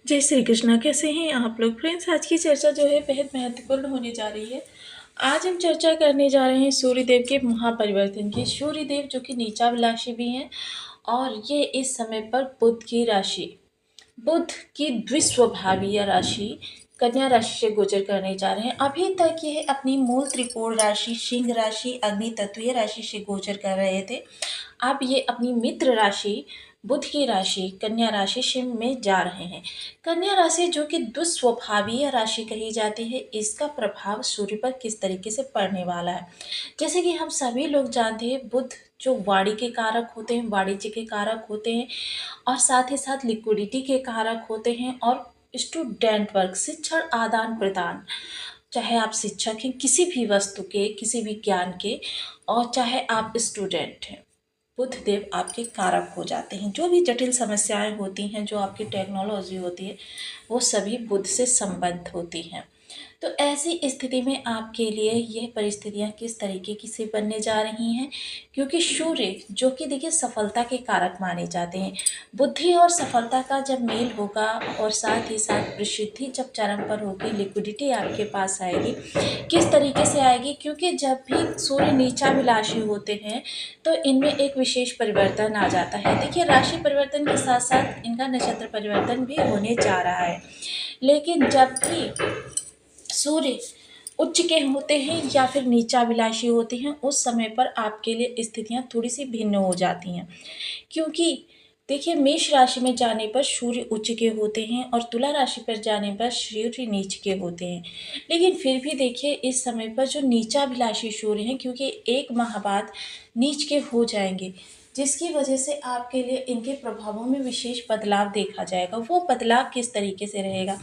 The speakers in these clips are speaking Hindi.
जय श्री कृष्णा। कैसे हैं आप लोग फ्रेंड्स? आज की चर्चा जो है बेहद महत्वपूर्ण होने जा रही है। आज हम चर्चा करने जा रहे हैं सूर्यदेव के महापरिवर्तन की। सूर्यदेव जो कि नीचाभिलाषी भी हैं और ये इस समय पर बुध की द्विस्वभावीय राशि कन्या राशि से गोचर करने जा रहे हैं। अभी तक ये अपनी मूल त्रिकोण राशि सिंह राशि अग्नि तत्वीय राशि से गोचर कर रहे थे। अब ये अपनी मित्र राशि बुध की राशि कन्या राशि सिंह में जा रहे हैं। कन्या राशि जो कि दुस्वभावीय राशि कही जाती है, इसका प्रभाव सूर्य पर किस तरीके से पड़ने वाला है। जैसे कि हम सभी लोग जानते हैं, बुध जो वाणी के कारक होते हैं, वाणिज्य के कारक होते हैं और साथ ही साथ लिक्विडिटी के कारक होते हैं और स्टूडेंट वर्क शिक्षण आदान प्रदान, चाहे आप शिक्षक हैं किसी भी वस्तु के किसी भी ज्ञान के और चाहे आप स्टूडेंट हैं, बुध देव आपके कारक हो जाते हैं। जो भी जटिल समस्याएं होती हैं, जो आपकी टेक्नोलॉजी होती है, वो सभी बुध से संबद्ध होती हैं। तो ऐसी स्थिति में आपके लिए यह परिस्थितियां किस तरीके की से बनने जा रही हैं, क्योंकि सूर्य जो कि देखिए सफलता के कारक माने जाते हैं। बुद्धि और सफलता का जब मेल होगा और साथ ही साथ प्रसिद्धि जब चरम पर होगी, लिक्विडिटी आपके पास आएगी। किस तरीके से आएगी, क्योंकि जब भी सूर्य नीचाभिलाषी होते हैं तो इनमें एक विशेष परिवर्तन आ जाता है। देखिए राशि परिवर्तन के साथ साथ इनका नक्षत्र परिवर्तन भी होने जा रहा है। लेकिन जब भी सूर्य उच्च के होते हैं या फिर नीचाभिलाषी होते हैं, उस समय पर आपके लिए स्थितियां थोड़ी सी भिन्न हो जाती हैं। क्योंकि देखिए मेष राशि में जाने पर सूर्य उच्च के होते हैं और तुला राशि पर जाने पर सूर्य नीच के होते हैं। लेकिन फिर भी देखिए इस समय पर जो नीचाभिलाषी सूर्य हैं, क्योंकि एक माह बाद नीच के हो जाएंगे, जिसकी वजह से आपके लिए इनके प्रभावों में विशेष बदलाव देखा जाएगा। वो बदलाव किस तरीके से रहेगा,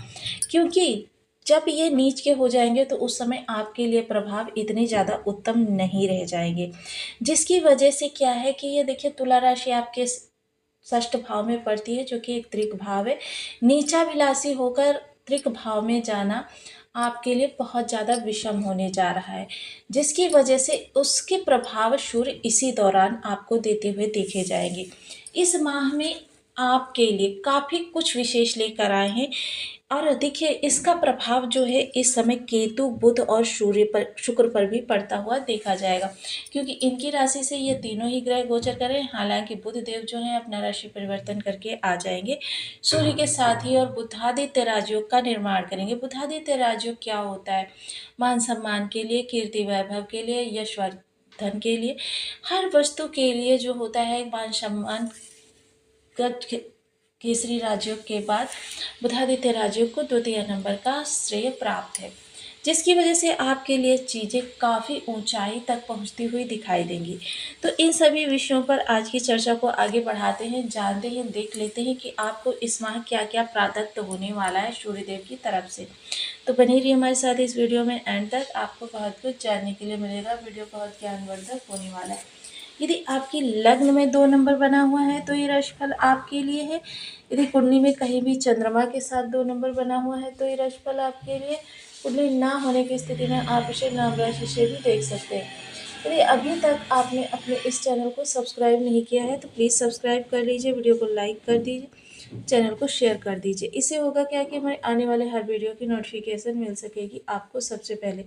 क्योंकि जब ये नीच के हो जाएंगे तो उस समय आपके लिए प्रभाव इतने ज़्यादा उत्तम नहीं रह जाएंगे। जिसकी वजह से क्या है कि ये देखिए तुला राशि आपके षष्ठ भाव में पड़ती है, जो कि एक त्रिक भाव है। नीचाभिलाषी होकर त्रिक भाव में जाना आपके लिए बहुत ज़्यादा विषम होने जा रहा है, जिसकी वजह से उसके प्रभाव सूर्य इसी दौरान आपको देते हुए देखे जाएंगे। इस माह में आपके लिए काफ़ी कुछ विशेष लेकर आए हैं और देखिए इसका प्रभाव जो है इस समय केतु बुध और सूर्य पर शुक्र पर भी पड़ता हुआ देखा जाएगा, क्योंकि इनकी राशि से ये तीनों ही ग्रह गोचर करें। हालांकि बुध देव जो है अपना राशि परिवर्तन करके आ जाएंगे सूर्य के साथ ही और बुधादित्य राजयोग का निर्माण करेंगे। बुधादित्य राजयोग क्या होता है? मान सम्मान के लिए, कीर्ति वैभव के लिए, यशवर्धन के लिए, हर वस्तु के लिए जो होता है मान सम्मान केसरी राजयोग के बाद बुधादित्य राजयोग को द्वितीय नंबर का श्रेय प्राप्त है, जिसकी वजह से आपके लिए चीज़ें काफ़ी ऊंचाई तक पहुंचती हुई दिखाई देंगी। तो इन सभी विषयों पर आज की चर्चा को आगे बढ़ाते हैं, जानते हैं, देख लेते हैं कि आपको इस माह क्या क्या प्राप्त होने वाला है सूर्यदेव की तरफ से। तो बनी रहिए हमारे साथ इस वीडियो में एंड तक, आपको बहुत कुछ जानने के लिए मिलेगा। वीडियो बहुत ज्ञानवर्धक होने वाला है। यदि आपकी लग्न में 2 नंबर बना हुआ है तो ये राशिफल आपके लिए है। यदि कुंडली में कहीं भी चंद्रमा के साथ 2 नंबर बना हुआ है तो ये राशिफल आपके लिए। कुंडली ना होने की स्थिति में आप इसे नाम राशि से भी देख सकते हैं। यदि अभी तक आपने अपने इस चैनल को सब्सक्राइब नहीं किया है तो प्लीज़ सब्सक्राइब कर लीजिए, वीडियो को लाइक कर दीजिए, चैनल को शेयर कर दीजिए। इससे होगा क्या कि हमारे आने वाले हर वीडियो की नोटिफिकेशन मिल सकेगी आपको सबसे पहले।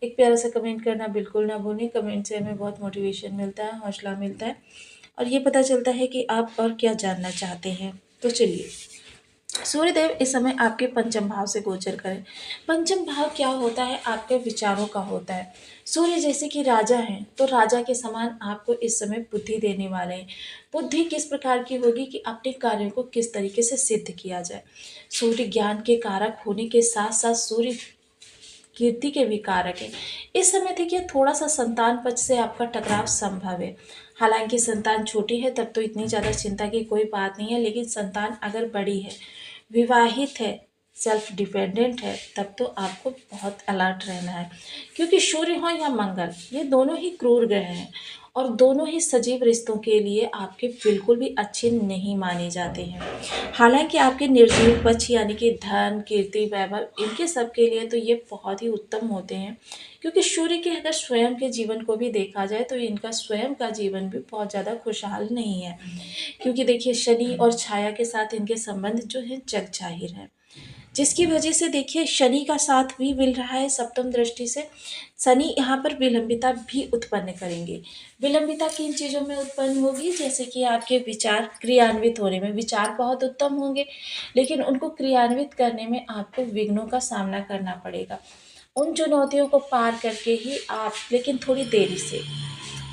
एक प्यारा सा कमेंट करना बिल्कुल ना भूलें। कमेंट से हमें बहुत मोटिवेशन मिलता है, हौसला मिलता है और ये पता चलता है कि आप और क्या जानना चाहते हैं। तो चलिए, सूर्यदेव इस समय आपके पंचम भाव से गोचर करें। पंचम भाव क्या होता है? आपके विचारों का होता है। सूर्य जैसे कि राजा हैं तो राजा के समान आपको इस समय बुद्धि देने वाले हैं। बुद्धि किस प्रकार की होगी कि अपने कार्यों को किस तरीके से सिद्ध किया जाए। सूर्य ज्ञान के कारक होने के साथ साथ सूर्य कीर्ति के भी कारक है। इस समय देखिए थोड़ा सा संतान पक्ष से आपका टकराव संभव है। हालांकि संतान छोटी है तब तो इतनी ज़्यादा चिंता की कोई बात नहीं है, लेकिन संतान अगर बड़ी है, विवाहित है सेल्फ डिपेंडेंट है, तब तो आपको बहुत अलर्ट रहना है, क्योंकि सूर्य हो या मंगल, ये दोनों ही क्रूर ग्रह हैं और दोनों ही सजीव रिश्तों के लिए आपके बिल्कुल भी अच्छे नहीं माने जाते हैं। हालांकि आपके निर्जीव पक्ष यानी कि धन, कीर्ति, वैभव, इनके सब के लिए तो ये बहुत ही उत्तम होते हैं, क्योंकि सूर्य के अगर स्वयं के जीवन को भी देखा जाए तो इनका स्वयं का जीवन भी बहुत ज़्यादा खुशहाल नहीं है, क्योंकि देखिए शनि और छाया के साथ इनके संबंध जो है जग जाहिर है, जिसकी वजह से देखिए शनि का साथ भी मिल रहा है सप्तम दृष्टि से। शनि यहाँ पर विलंबिता भी उत्पन्न करेंगे। विलंबिता किन चीज़ों में उत्पन्न होगी, जैसे कि आपके विचार क्रियान्वित होने में, विचार बहुत उत्तम होंगे लेकिन उनको क्रियान्वित करने में आपको विघ्नों का सामना करना पड़ेगा। उन चुनौतियों को पार करके ही आप, लेकिन थोड़ी देरी से,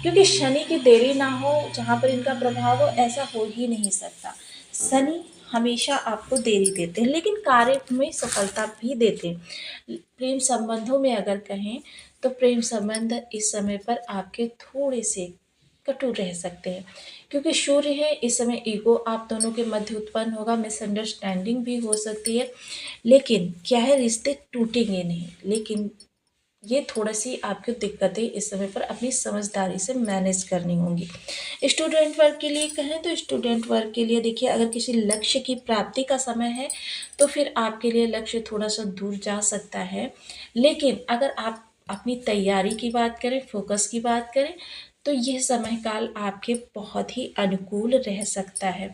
क्योंकि शनि की देरी ना हो जहाँ पर इनका प्रभाव हो, ऐसा हो ही नहीं सकता। शनि हमेशा आपको देरी देते हैं लेकिन कार्य में सफलता भी देते हैं। प्रेम संबंधों में अगर कहें तो प्रेम संबंध इस समय पर आपके थोड़े से कटु रह सकते हैं, क्योंकि सूर्य है इस समय, ईगो आप दोनों के मध्य उत्पन्न होगा, मिसअंडरस्टैंडिंग भी हो सकती है, लेकिन क्या है, रिश्ते टूटेंगे नहीं, लेकिन ये थोड़ी-सी आपको दिक्कतें इस समय पर अपनी समझदारी से मैनेज करनी होंगी। स्टूडेंट वर्ग के लिए कहें तो स्टूडेंट वर्ग के लिए देखिए, अगर किसी लक्ष्य की प्राप्ति का समय है तो फिर आपके लिए लक्ष्य थोड़ा-सा दूर जा सकता है। लेकिन अगर आप अपनी तैयारी की बात करें, फ़ोकस की बात करें, तो यह समय काल आपके बहुत ही अनुकूल रह सकता है।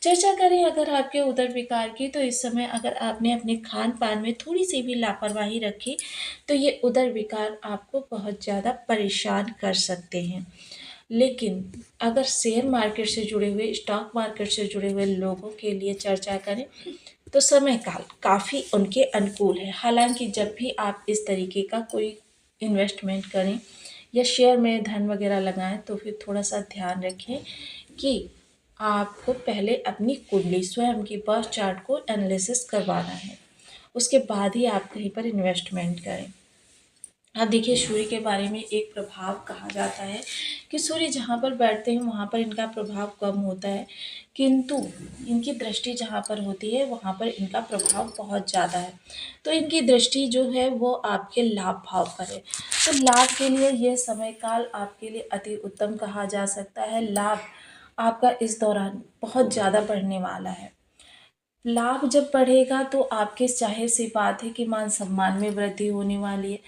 चर्चा करें अगर आपके उदर विकार की, तो इस समय अगर आपने अपने खान-पान में थोड़ी-सी भी लापरवाही रखी तो ये उदर विकार आपको बहुत ज़्यादा परेशान कर सकते हैं। लेकिन अगर शेयर मार्केट से जुड़े हुए, स्टॉक मार्केट से जुड़े हुए लोगों के लिए चर्चा करें तो समय काल काफ़ी उनके अनुकूल है। हालाँकि जब भी आप इस तरीके का कोई इन्वेस्टमेंट करें या शेयर में धन वगैरह लगाएँ तो फिर थोड़ा-सा ध्यान रखें कि आपको पहले अपनी कुंडली, स्वयं की बर्थ चार्ट को एनालिसिस करवाना है। उसके बाद ही आप कहीं पर इन्वेस्टमेंट करें। अब देखिए सूर्य के बारे में एक प्रभाव कहा जाता है कि सूर्य जहाँ पर बैठते हैं वहाँ पर इनका प्रभाव कम होता है, किंतु इनकी दृष्टि जहाँ पर होती है वहाँ पर इनका प्रभाव बहुत ज़्यादा है। तो इनकी दृष्टि जो है वो आपके लाभ भाव पर है, तो लाभ के लिए यह समय काल आपके लिए अति उत्तम कहा जा सकता है। लाभ आपका इस दौरान बहुत ज़्यादा बढ़ने वाला है। लाभ जब बढ़ेगा तो आपके ज़ाहिर सी बात है कि मान सम्मान में वृद्धि होने वाली है।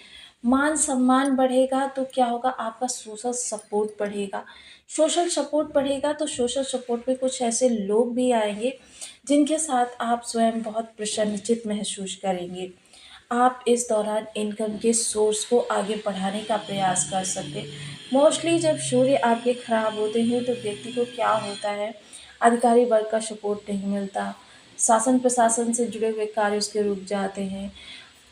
मान सम्मान बढ़ेगा तो क्या होगा, आपका सोशल सपोर्ट बढ़ेगा। सोशल सपोर्ट बढ़ेगा तो सोशल सपोर्ट में कुछ ऐसे लोग भी आएँगे जिनके साथ आप स्वयं बहुत प्रसन्नचित्त महसूस करेंगे। आप इस दौरान इनकम के सोर्स को आगे बढ़ाने का प्रयास कर सकते हैं। मोस्टली जब सूर्य आपके खराब होते हैं तो व्यक्ति को क्या होता है, अधिकारी वर्ग का सपोर्ट नहीं मिलता, शासन प्रशासन से जुड़े हुए कार्य उसके रुक जाते हैं।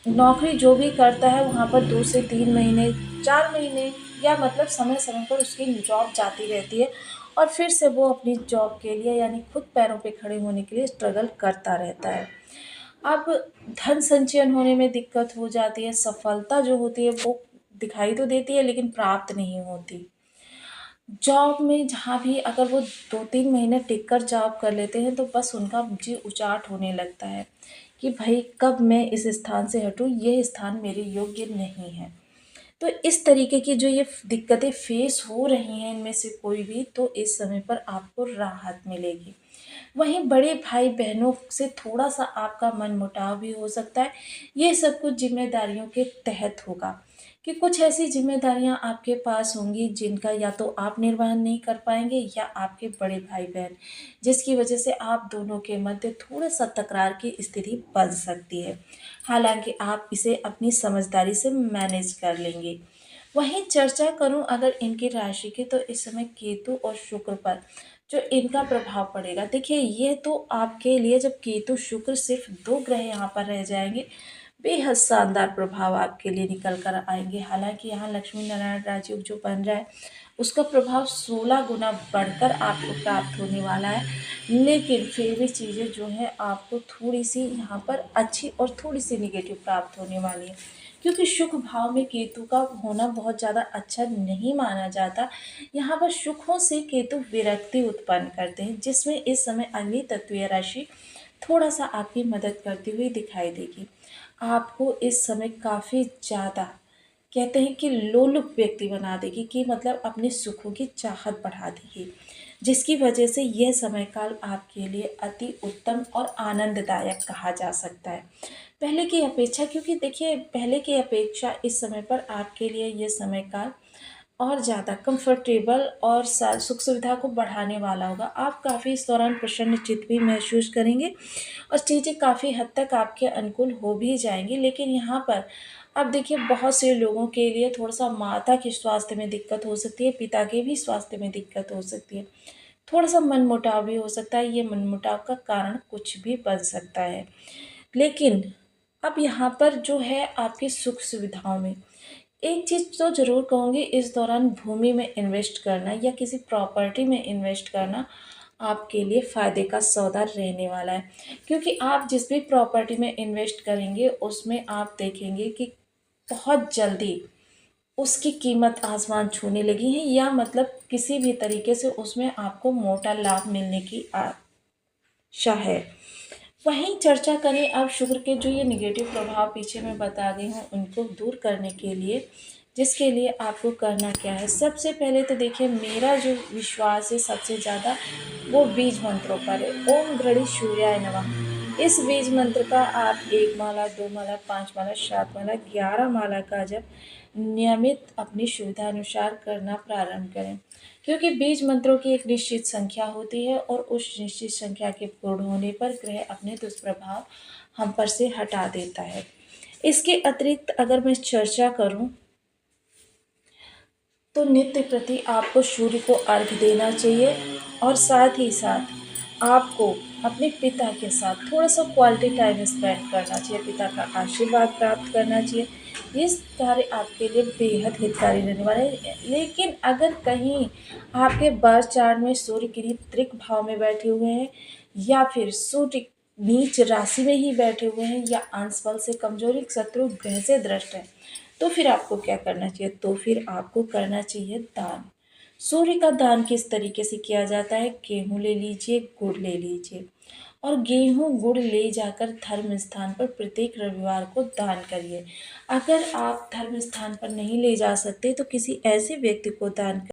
नौकरी जो भी करता है वहाँ पर 2 से 3 महीने, 4 महीने या मतलब समय-समय पर उसकी जॉब जाती रहती है और फिर से वो अपनी जॉब के लिए यानी खुद पैरों पे खड़े होने के लिए स्ट्रगल करता रहता है। अब धन संचयन होने में दिक्कत हो जाती है, सफलता जो होती है वो दिखाई तो देती है लेकिन प्राप्त नहीं होती। जॉब में जहाँ भी अगर वो 2-3 महीने टिक कर जॉब कर लेते हैं तो बस उनका जी उचाट होने लगता है कि भई कब मैं इस स्थान से हटूँ, ये स्थान मेरे योग्य नहीं है। तो इस तरीके की जो ये दिक्कतें फेस हो रही हैं इनमें से कोई भी, तो इस समय पर आपको राहत मिलेगी। वहीं बड़े भाई-बहनों से थोड़ा-सा आपका मनमुटाव भी हो सकता है। ये सब कुछ ज़िम्मेदारियों के तहत होगा कि कुछ ऐसी ज़िम्मेदारियाँ आपके पास होंगी जिनका या तो आप निर्वहन नहीं कर पाएँगे या आपके बड़े भाई-बहन, जिसकी वजह से आप दोनों के मध्य थोड़ा-सा तकरार की स्थिति बन सकती है। हालाँकि आप इसे अपनी समझदारी से मैनेज कर लेंगे। वहीं चर्चा करूँ अगर इनकी राशि की, तो इस समय केतु और शुक्र पर जो इनका प्रभाव पड़ेगा, देखिए ये तो आपके लिए, जब केतु शुक्र सिर्फ 2 ग्रह यहाँ पर रह जाएंगे, बेहद शानदार प्रभाव आपके लिए निकल कर आएंगे। हालांकि यहाँ लक्ष्मी नारायण राजयोग जो बन रहा है उसका प्रभाव 16 गुना बढ़कर आपको प्राप्त होने वाला है, लेकिन फिर भी चीज़ें जो है आपको थोड़ी सी यहाँ पर अच्छी और थोड़ी सी निगेटिव प्राप्त होने वाली है, क्योंकि शुभ भाव में केतु का होना बहुत ज़्यादा अच्छा नहीं माना जाता। यहाँ पर सुखों से केतु विरक्ति उत्पन्न करते हैं, जिसमें इस समय अग्नि तत्वीय राशि थोड़ा सा आपकी मदद करती हुई दिखाई देगी। आपको इस समय काफ़ी ज़्यादा कहते हैं कि लोलुप व्यक्ति बना देगी, कि मतलब अपने सुखों की चाहत बढ़ा देगी, जिसकी वजह से यह समय काल आपके लिए अति उत्तम और आनंददायक कहा जा सकता है पहले की अपेक्षा। क्योंकि देखिए, पहले की अपेक्षा इस समय पर आपके लिए ये समय काल और ज़्यादा कंफर्टेबल और सुख सुविधा को बढ़ाने वाला होगा। आप काफ़ी इस दौरान प्रसन्नचित्त भी महसूस करेंगे और चीज़ें काफ़ी हद तक आपके अनुकूल हो भी जाएँगी। लेकिन यहाँ पर अब देखिए, बहुत से लोगों के लिए थोड़ा-सा माता के स्वास्थ्य में दिक्कत हो सकती है, पिता के भी स्वास्थ्य में दिक्कत हो सकती है। थोड़ा-सा मनमुटाव भी हो सकता है, ये मनमुटाव का कारण कुछ भी बन सकता है। लेकिन अब यहाँ पर जो है आपकी सुख सुविधाओं में, एक चीज़ तो ज़रूर कहूँगी, इस दौरान भूमि में इन्वेस्ट करना या किसी प्रॉपर्टी में इन्वेस्ट करना आपके लिए फ़ायदे का सौदा रहने वाला है। क्योंकि आप जिस भी प्रॉपर्टी में इन्वेस्ट करेंगे उसमें आप देखेंगे कि बहुत जल्दी उसकी कीमत आसमान छूने लगी है, या मतलब किसी भी तरीके से उसमें आपको मोटा लाभ मिलने की आशा है। वहीं चर्चा करें अब शुक्र के जो ये नेगेटिव प्रभाव पीछे मैं बता गई हूँ उनको दूर करने के लिए, जिसके लिए आपको करना क्या है। सबसे पहले तो देखिए, मेरा जो विश्वास है सबसे ज़्यादा वो बीज मंत्रों पर है। ओम गृणी सूर्याय नमः, इस बीज मंत्र का आप 1 माला, 2 माला, 5 माला, 7 माला, 11 माला का जप नियमित अपनी सुविधा अनुसार करना प्रारंभ करें। क्योंकि बीज मंत्रों की एक निश्चित संख्या होती है और उस निश्चित संख्या के पूर्ण होने पर ग्रह अपने दुष्प्रभाव हम पर से हटा देता है। इसके अतिरिक्त अगर मैं चर्चा करूं, तो नित्य प्रति आपको सूर्य को अर्घ्य देना चाहिए और साथ ही साथ आपको अपने पिता के साथ थोड़ा सा क्वालिटी टाइम स्पेंड करना चाहिए, पिता का आशीर्वाद प्राप्त करना चाहिए। ये कार्य आपके लिए बेहद हितकारी रहने वाला है। लेकिन अगर कहीं आपके बर्थ चार्ट में सूर्य किन्हीं त्रिक भाव में बैठे हुए हैं, या फिर सूर्य नीच राशि में ही बैठे हुए हैं, या अंश बल से कमजोरी शत्रु ग्रह से दृष्ट है, तो फिर आपको क्या करना चाहिए? तो फिर आपको करना चाहिए दान। सूर्य का दान किस तरीके से किया जाता है? गेहूँ ले लीजिए, गुड़ ले लीजिए और गेहूँ गुड़ ले जाकर धर्म स्थान पर प्रत्येक रविवार को दान करिए। अगर आप धर्म स्थान पर नहीं ले जा सकते तो किसी ऐसे व्यक्ति को दान